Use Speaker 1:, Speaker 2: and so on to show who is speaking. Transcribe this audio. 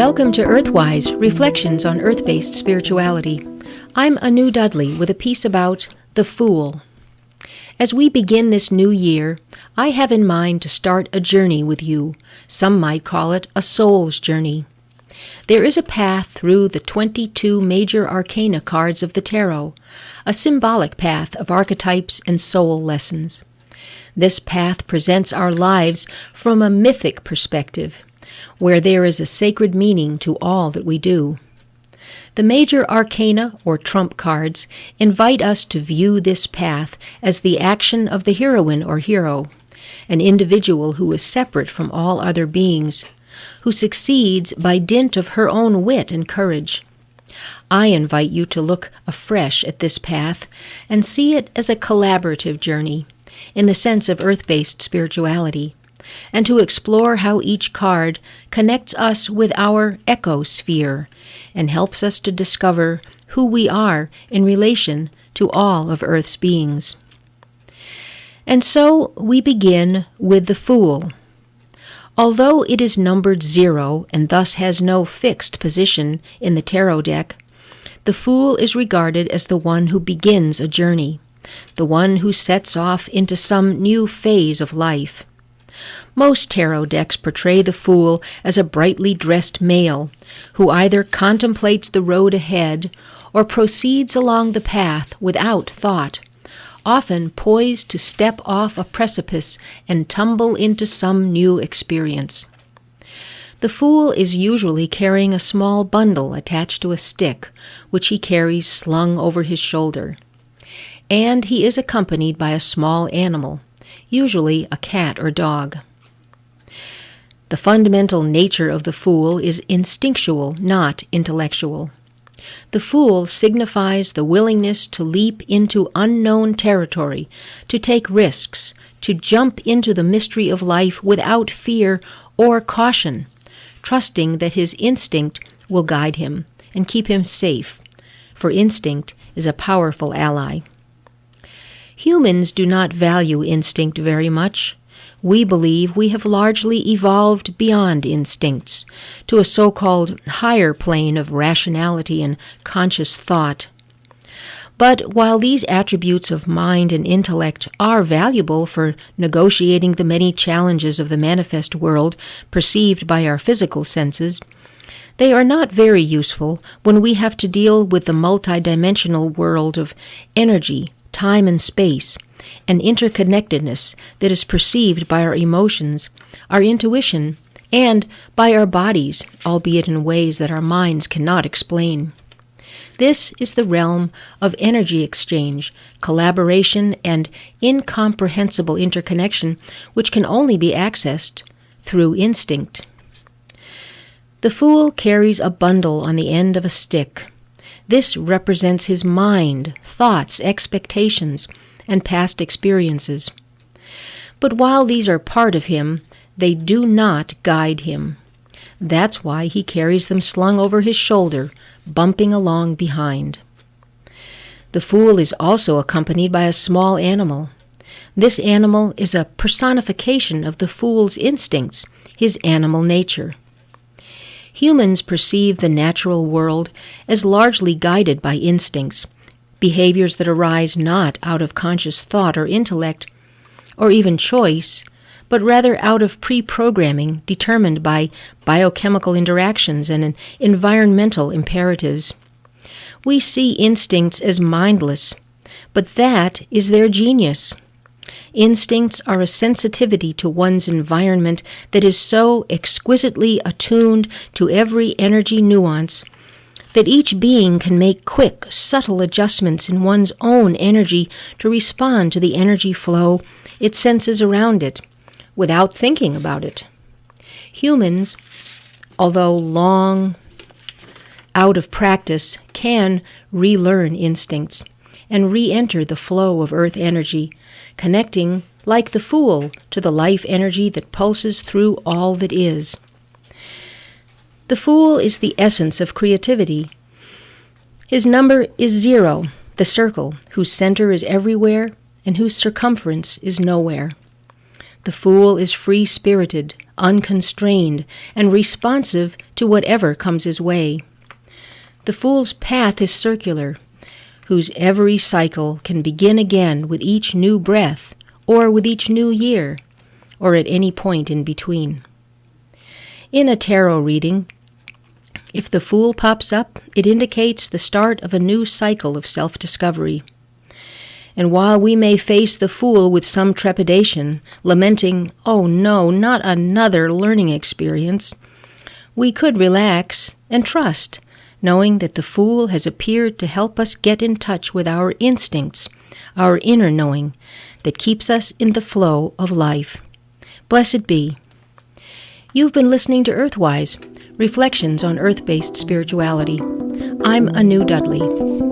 Speaker 1: Welcome to Earthwise, Reflections on Earth-Based Spirituality. I'm Anu Dudley with a piece about the Fool. As we begin this new year, I have in mind to start a journey with you. Some might call it a soul's journey. There is a path through the 22 major arcana cards of the tarot, a symbolic path of archetypes and soul lessons. This path presents our lives from a mythic perspective, where there is a sacred meaning to all that we do. The major arcana, or trump cards, invite us to view this path as the action of the heroine or hero, an individual who is separate from all other beings, who succeeds by dint of her own wit and courage. I invite you to look afresh at this path and see it as a collaborative journey, in the sense of earth-based spirituality, and to explore how each card connects us with our ecosphere and helps us to discover who we are in relation to all of Earth's beings. And so we begin with the Fool. Although it is numbered 0 and thus has no fixed position in the tarot deck, the Fool is regarded as the one who begins a journey, the one who sets off into some new phase of life. Most tarot decks portray the Fool as a brightly dressed male who either contemplates the road ahead or proceeds along the path without thought, often poised to step off a precipice and tumble into some new experience. The Fool is usually carrying a small bundle attached to a stick, which he carries slung over his shoulder. And he is accompanied by a small animal, usually a cat or dog. The fundamental nature of the Fool is instinctual, not intellectual. The Fool signifies the willingness to leap into unknown territory, to take risks, to jump into the mystery of life without fear or caution, trusting that his instinct will guide him and keep him safe, for instinct is a powerful ally. Humans do not value instinct very much. We believe we have largely evolved beyond instincts, to a so-called higher plane of rationality and conscious thought. But while these attributes of mind and intellect are valuable for negotiating the many challenges of the manifest world perceived by our physical senses, they are not very useful when we have to deal with the multidimensional world of energy, time and space, and interconnectedness that is perceived by our emotions, our intuition, and by our bodies, albeit in ways that our minds cannot explain. This is the realm of energy exchange, collaboration, and incomprehensible interconnection, which can only be accessed through instinct. The Fool carries a bundle on the end of a stick. This represents his mind, thoughts, expectations, and past experiences. But while these are part of him, they do not guide him. That's why he carries them slung over his shoulder, bumping along behind. The Fool is also accompanied by a small animal. This animal is a personification of the Fool's instincts, his animal nature. Humans perceive the natural world as largely guided by instincts, behaviors that arise not out of conscious thought or intellect, or even choice, but rather out of pre-programming determined by biochemical interactions and environmental imperatives. We see instincts as mindless, but that is their genius. Instincts are a sensitivity to one's environment that is so exquisitely attuned to every energy nuance that each being can make quick, subtle adjustments in one's own energy to respond to the energy flow it senses around it, without thinking about it. Humans, although long out of practice, can relearn instincts and re-enter the flow of earth energy, connecting, like the Fool, to the life energy that pulses through all that is. The Fool is the essence of creativity. His number is 0, the circle, whose center is everywhere and whose circumference is nowhere. The Fool is free-spirited, unconstrained, and responsive to whatever comes his way. The fool's path is circular, whose every cycle can begin again with each new breath, or with each new year, or at any point in between. In a tarot reading, if the Fool pops up, it indicates the start of a new cycle of self-discovery. And while we may face the Fool with some trepidation, lamenting, "Oh no, not another learning experience," we could relax and trust, knowing that the Fool has appeared to help us get in touch with our instincts, our inner knowing, that keeps us in the flow of life. Blessed be. You've been listening to Earthwise, Reflections on Earth-Based Spirituality. I'm Anu Dudley.